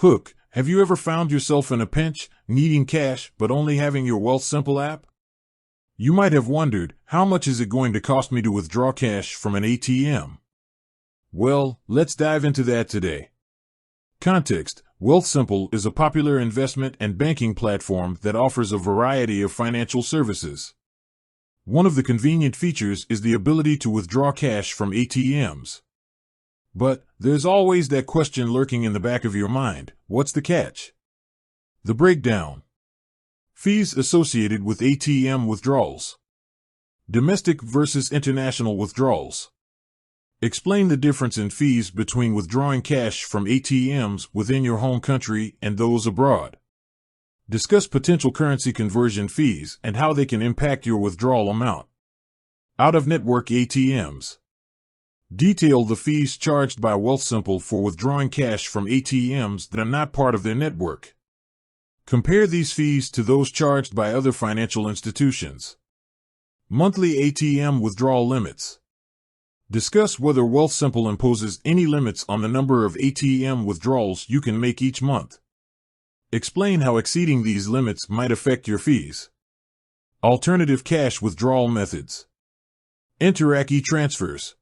Hook, have you ever found yourself in a pinch, needing cash, but only having your Wealthsimple app? You might have wondered, how much is it going to cost me to withdraw cash from an ATM? Well, let's dive into that today. Context: Wealthsimple is a popular investment and banking platform that offers a variety of financial services. One of the convenient features is the ability to withdraw cash from ATMs. But there's always that question lurking in the back of your mind: what's the catch? The breakdown. Fees associated with ATM withdrawals. Domestic versus international withdrawals. Explain the difference in fees between withdrawing cash from ATMs within your home country and those abroad. Discuss potential currency conversion fees and how they can impact your withdrawal amount. Out-of-network ATMs. Detail the fees charged by Wealthsimple for withdrawing cash from ATMs that are not part of their network. Compare these fees to those charged by other financial institutions. Monthly ATM withdrawal limits. Discuss whether Wealthsimple imposes any limits on the number of ATM withdrawals you can make each month. Explain how exceeding these limits might affect your fees. Alternative cash withdrawal methods. Interac e-transfers.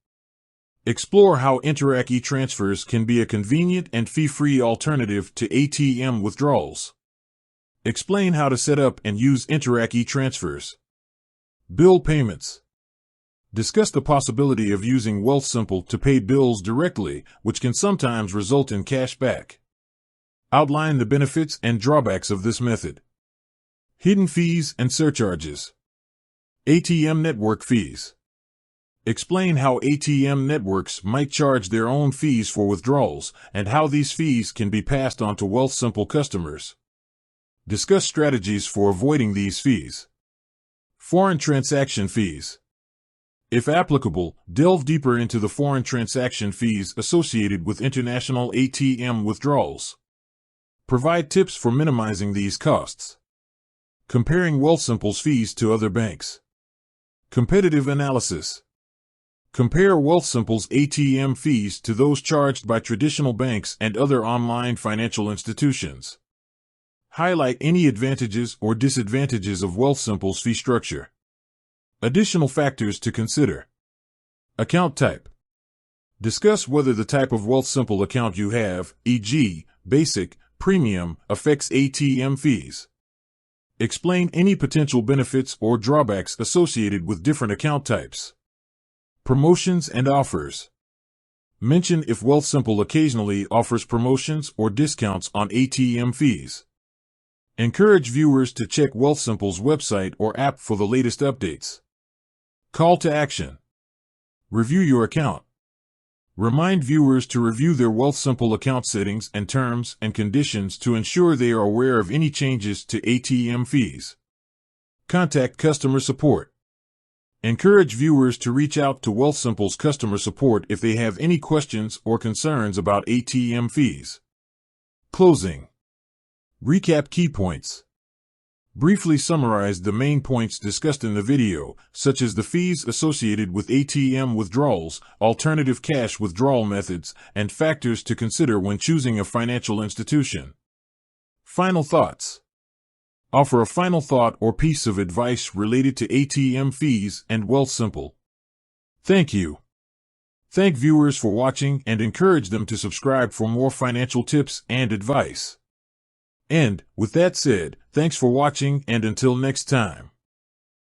Explore how Interac e-transfers can be a convenient and fee-free alternative to ATM withdrawals. Explain how to set up and use Interac e-transfers. Bill payments. Discuss the possibility of using Wealthsimple to pay bills directly, which can sometimes result in cash back. Outline the benefits and drawbacks of this method. Hidden fees and surcharges. ATM network fees. Explain how ATM networks might charge their own fees for withdrawals and how these fees can be passed on to Wealthsimple customers. Discuss strategies for avoiding these fees. Foreign transaction fees. If applicable, delve deeper into the foreign transaction fees associated with international ATM withdrawals. Provide tips for minimizing these costs. Comparing Wealthsimple's fees to other banks. Competitive analysis. Compare Wealthsimple's ATM fees to those charged by traditional banks and other online financial institutions. Highlight any advantages or disadvantages of Wealthsimple's fee structure. Additional factors to consider. Account type. Discuss whether the type of Wealthsimple account you have, e.g., basic, premium, affects ATM fees. Explain any potential benefits or drawbacks associated with different account types. Promotions and offers. Mention if Wealthsimple occasionally offers promotions or discounts on ATM fees. Encourage viewers to check Wealthsimple's website or app for the latest updates. Call to action. Review your account. Remind viewers to review their Wealthsimple account settings and terms and conditions to ensure they are aware of any changes to ATM fees. Contact customer support. Encourage viewers to reach out to Wealthsimple's customer support if they have any questions or concerns about ATM fees. Closing. Recap key points. Briefly summarize the main points discussed in the video, such as the fees associated with ATM withdrawals, alternative cash withdrawal methods, and factors to consider when choosing a financial institution. Final thoughts. Offer a final thought or piece of advice related to ATM fees and Wealthsimple. Thank you. Thank viewers for watching and encourage them to subscribe for more financial tips and advice. And, with that said, thanks for watching and until next time.